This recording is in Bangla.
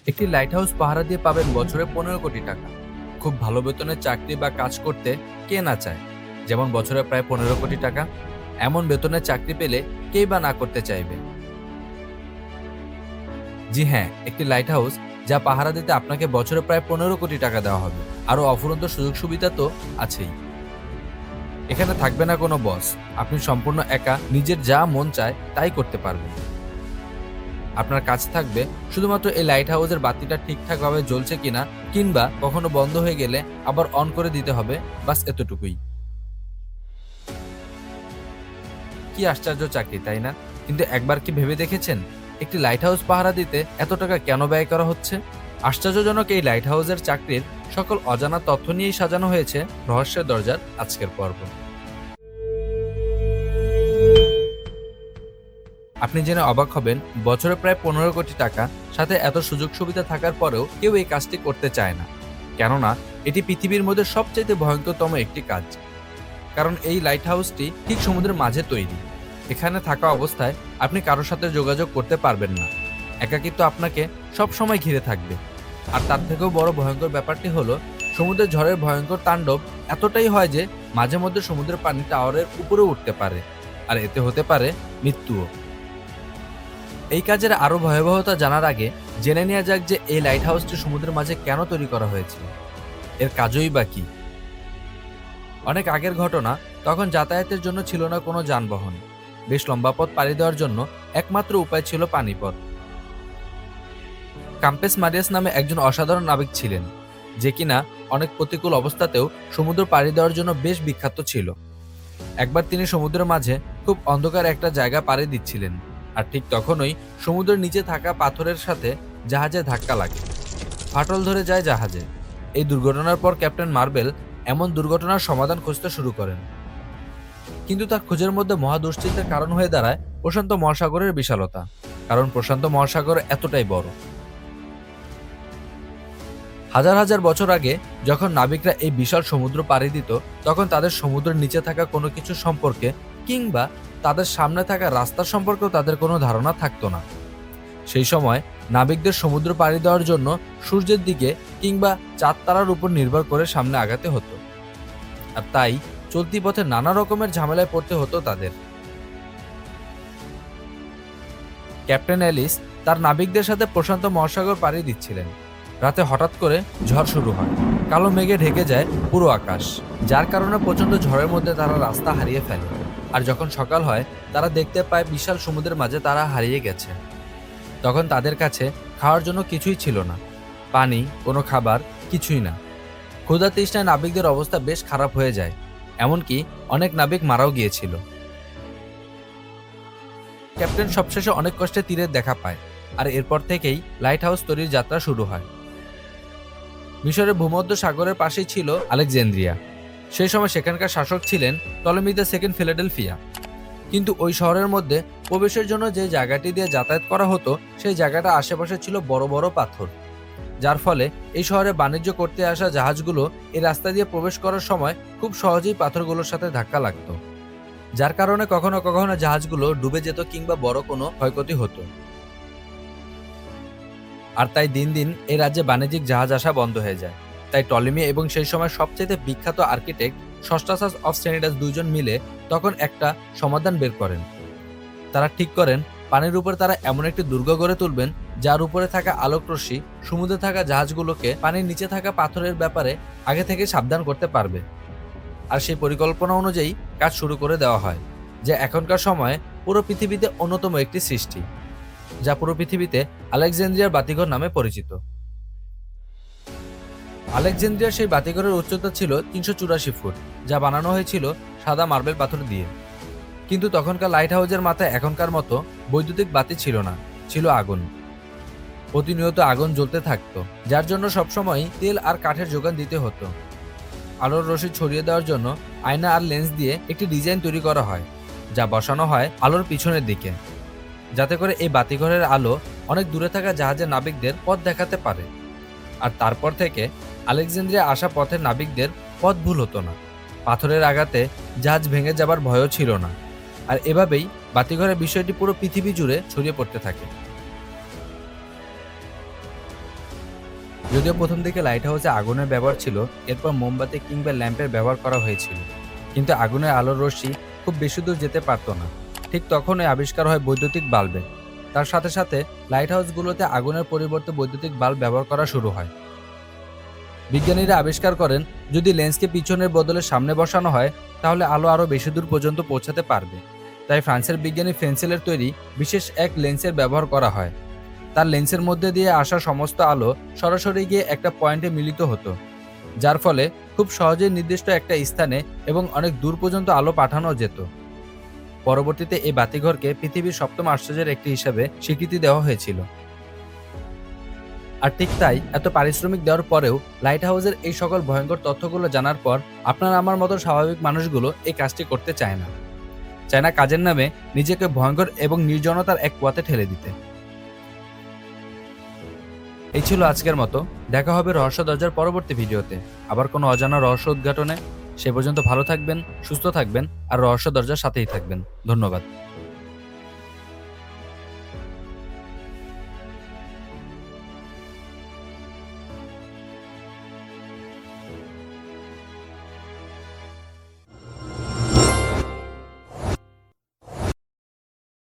একটি লাইট হাউস পাহারা দিয়ে পাবেন বছরে 15 কোটি টাকা। খুব ভালো বেতনের চাকরি বা কাজ করতে কে না চায়? যেমন বছরে প্রায় 15 কোটি টাকা। এমন বেতনের চাকরি পেলে কেই বা না করতে চাইবে? জি হ্যাঁ, একটি লাইট হাউস যা পাহারা দিতে আপনাকে বছরে প্রায় 15 কোটি টাকা দেওয়া হবে। আরও অফুরন্ত সুযোগ সুবিধা তো আছেই। এখানে থাকবে না কোনো বস। আপনি সম্পূর্ণ একা নিজের যা মন চায় তাই করতে পারবেন। আপনার কাছে থাকবে শুধুমাত্র এই লাইট হাউসের বাতিটা ঠিকঠাকভাবে জ্বলছে কিনা, কিংবা কখনো বন্ধ হয়ে গেলে আবার অন করে দিতে হবে, বাস এতটুকুই। কি আশ্চর্য চাকরি, তাই না? কিন্তু একবার কি ভেবে দেখেছেন একটি লাইট হাউস পাহারা দিতে এত টাকা কেন ব্যয় করা হচ্ছে? আশ্চর্যজনক এই লাইট হাউসের চাকরির সকল অজানা তথ্য নিয়েই সাজানো হয়েছে রহস্যের দরজার আজকের পর্ব। আপনি জেনে অবাক হবেন, বছরে প্রায় 15 কোটি টাকা, সাথে এত সুযোগ সুবিধা থাকার পরেও কেউ এই কাজটি করতে চায় না। কেননা এটি পৃথিবীর মধ্যে সবচেয়ে ভয়ঙ্করতম একটি কাজ। কারণ এই লাইট হাউসটি ঠিক সমুদ্রের মাঝে তৈরি। এখানে থাকা অবস্থায় আপনি কারোর সাথে যোগাযোগ করতে পারবেন না। একাকিত্ব আপনাকে সব সময় ঘিরে থাকবে। আর তার থেকেও বড় ভয়ঙ্কর ব্যাপারটি হলো, সমুদ্রের ঝড়ের ভয়ঙ্কর তাণ্ডব এতটাই হয় যে মাঝে মধ্যে সমুদ্রের পানি টাওয়ারের উপরে উঠতে পারে, আর এতে হতে পারে মৃত্যুও। এই কাজের আরো ভয়াবহতা জানার আগে জেনে নেওয়া যাক যে এই লাইট হাউসটি সমুদ্রের মাঝে কেন তৈরি করা হয়েছিল। এর কাজই বা কি? অনেক আগের ঘটনা। তখন যাতায়াতের জন্য ছিল না কোনো যানবাহন। বেশ লম্বা পথ পাড়ি দেওয়ার জন্য একমাত্র উপায় ছিল পানিপথ। কাম্পেস মারিয়াস নামে একজন অসাধারণ নাবিক ছিলেন, যে কিনা অনেক প্রতিকূল অবস্থাতেও সমুদ্র পাড়ি দেওয়ার জন্য বেশ বিখ্যাত ছিল। একবার তিনি সমুদ্রের মাঝে খুব অন্ধকার একটা জায়গা পাড়ি দিচ্ছিলেন, আর ঠিক তখনই সমুদ্রের নিচে থাকা পাথরের সাথে জাহাজে ধাক্কা লাগে। ফাটল ধরে যায় জাহাজে। এই দুর্ঘটনার পর ক্যাপ্টেন মার্বেল এমন দুর্ঘটনার সমাধান খুঁজতে শুরু করেন। কিন্তু তার খোঁজের মধ্যে মহা দুশ্চিন্তার কারণ হয়ে দাঁড়ায় প্রশান্ত মহাসাগরের বিশালতা। কারণ প্রশান্ত মহাসাগর এতটাই বড়। হাজার হাজার বছর আগে যখন নাবিকরা এই বিশাল সমুদ্র পাড়ি দিত, তখন তাদের সমুদ্রের নিচে থাকা কোনো কিছু সম্পর্কে, কিংবা তাদের সামনে থাকা রাস্তার সম্পর্কেও তাদের কোনো ধারণা থাকতো না। সেই সময় নাবিকদের সমুদ্র পাড়ি দেওয়ার জন্য সূর্যের দিকে কিংবা চাঁদ তারার উপর নির্ভর করে সামনে আগাতে হতো। আর তাই চলতি পথে নানা রকমের ঝামেলায় পড়তে হতো তাদের। ক্যাপ্টেন অ্যালিস তার নাবিকদের সাথে প্রশান্ত মহাসাগর পাড়ি দিচ্ছিলেন। রাতে হঠাৎ করে ঝড় শুরু হয়। কালো মেঘে ঢেকে যায় পুরো আকাশ, যার কারণে প্রচণ্ড ঝড়ের মধ্যে তারা রাস্তা হারিয়ে ফেলে। আর যখন সকাল হয়, তারা দেখতে পায় বিশাল সমুদ্রের মাঝে তারা হারিয়ে গেছে। তখন তাদের কাছে খাওয়ার জন্য কিছুই ছিল না, পানি, কোনো খাবার, কিছুই না। ক্ষুধা তৃষ্ণায় নাবিকদের অবস্থা বেশ খারাপ হয়ে যায়। এমনকি অনেক নাবিক মারাও গিয়েছিল। ক্যাপ্টেন সবশেষে অনেক কষ্টে তীরের দেখা পায়, আর এরপর থেকেই লাইট হাউস তৈরির যাত্রা শুরু হয়। মিশরের ভূমধ্য সাগরের পাশেই ছিল আলেকজান্দ্রিয়া। সেই সময় সেখানকার শাসক ছিলেন টলেমি দ্য সেকেন্ড ফিলাডেলফিয়া। কিন্তু ওই শহরের মধ্যে প্রবেশের জন্য যে জায়গাটি দিয়ে যাতায়াত করা হতো, সেই জায়গাটা আশেপাশে ছিল বড় বড় পাথর, যার ফলে এই শহরে বাণিজ্য করতে আসা জাহাজগুলো এই রাস্তা দিয়ে প্রবেশ করার সময় খুব সহজেই পাথরগুলোর সাথে ধাক্কা লাগতো, যার কারণে কখনো কখনো জাহাজগুলো ডুবে যেত কিংবা বড় কোনো ক্ষয়ক্ষতি হতো। আর তাই দিন দিন এই রাজ্যে বাণিজ্যিক জাহাজ আসা বন্ধ হয়ে যায়। তাই টলেমি এবং সেই সময় সবচেয়ে বিখ্যাত আর্কিটেক্ট সস্টাসাস অফ সেনিডাস দুইজন মিলে তখন একটা সমাধান বের করেন। তারা ঠিক করেন পানির উপর তারা এমন একটি দুর্গ গড়ে তুলবেন, যার উপরে থাকা আলোক রশ্মি সমুদ্রে থাকা জাহাজগুলোকে পানির নিচে থাকা পাথরের ব্যাপারে আগে থেকে সাবধান করতে পারবে। আর সেই পরিকল্পনা অনুযায়ী কাজ শুরু করে দেওয়া হয়, যা এখনকার সময়ে পুরো পৃথিবীতে অন্যতম একটি সৃষ্টি, যা পুরো পৃথিবীতে আলেকজান্দ্রিয়ার বাতিঘর নামে পরিচিত। আলেকজান্দ্রিয়ার সেই বাতিঘরের উচ্চতা ছিল 384 ফুট, যা বানানো হয়েছিল সাদা মার্বেল পাথর দিয়ে। কিন্তু তখনকার লাইট হাউসের মাথায় এখনকার মতো বৈদ্যুতিক বাতি ছিল না, ছিল আগুন। প্রতিনিয়ত আগুন জ্বলতে থাকতো, যার জন্য সবসময় তেল আর কাঠের যোগান দিতে হতো। আলোর রশ্মি ছড়িয়ে দেওয়ার জন্য আয়না আর লেন্স দিয়ে একটি ডিজাইন তৈরি করা হয়, যা বসানো হয় আলোর পিছনের দিকে, যাতে করে এই বাতিঘরের আলো অনেক দূরে থাকা জাহাজের নাবিকদের পথ দেখাতে পারে। আর তারপর থেকে আলেকজান্দ্রিয়া আসা পথের নাবিকদের পথ ভুল হতো না। পাথরের আঘাতে জাহাজ ভেঙে যাবার ভয়ও ছিল না। আর এভাবেই বাতিঘরের বিষয়টি পুরো পৃথিবী জুড়ে ছড়িয়ে পড়তে থাকে। যদিও প্রথম দিকে লাইট হাউসে আগুনের ব্যবহার ছিল, এরপর মোমবাতি কিংবা ল্যাম্পের ব্যবহার করা হয়েছিল, কিন্তু আগুনের আলোর রশ্মি খুব বেশি দূর যেতে পারত না। ঠিক তখনই আবিষ্কার হয় বৈদ্যুতিক বাল্বের। তার সাথে সাথে লাইট হাউসগুলোতে আগুনের পরিবর্তে বৈদ্যুতিক বাল্ব ব্যবহার করা শুরু হয়। বিজ্ঞানীরা আবিষ্কার করেন, যদি লেন্সকে পিছনের বদলে সামনে বসানো হয় তাহলে আলো আরও বেশি দূর পর্যন্ত পৌঁছাতে পারবে। তাই ফ্রান্সের বিজ্ঞানী ফ্রেন্সেলের তৈরি বিশেষ এক লেন্সের ব্যবহার করা হয়। তার লেন্সের মধ্যে দিয়ে আসা সমস্ত আলো সরাসরি গিয়ে একটা পয়েন্টে মিলিত হতো, যার ফলে খুব সহজেই নির্দিষ্ট একটা স্থানে এবং অনেক দূর পর্যন্ত আলো পাঠানো যেত। পরবর্তীতে এই বাতিঘরকে পৃথিবীর সপ্তম আশ্চর্যের একটি হিসেবে স্বীকৃতি দেওয়া হয়েছিল। আর ঠিক তাই, এত পারিশ্রমিক দেওয়ার পরেও লাইট হাউসের এই সকল ভয়ঙ্কর তথ্যগুলো জানার পর আপনার আমার মতো স্বাভাবিক মানুষগুলো এই কাজটি করতে চায় না, কাজের নামে নিজেকে ভয়ঙ্কর এবং নির্জনতার এক পথে ঠেলে দিতে। এই ছিল আজকের মতো। দেখা হবে রহস্য দরজার পরবর্তী ভিডিওতে, আবার কোনো অজানা রহস্য উদ্ঘাটনে। সে পর্যন্ত ভালো থাকবেন, সুস্থ থাকবেন আর রহস্য দরজার সাথেই থাকবেন। ধন্যবাদ।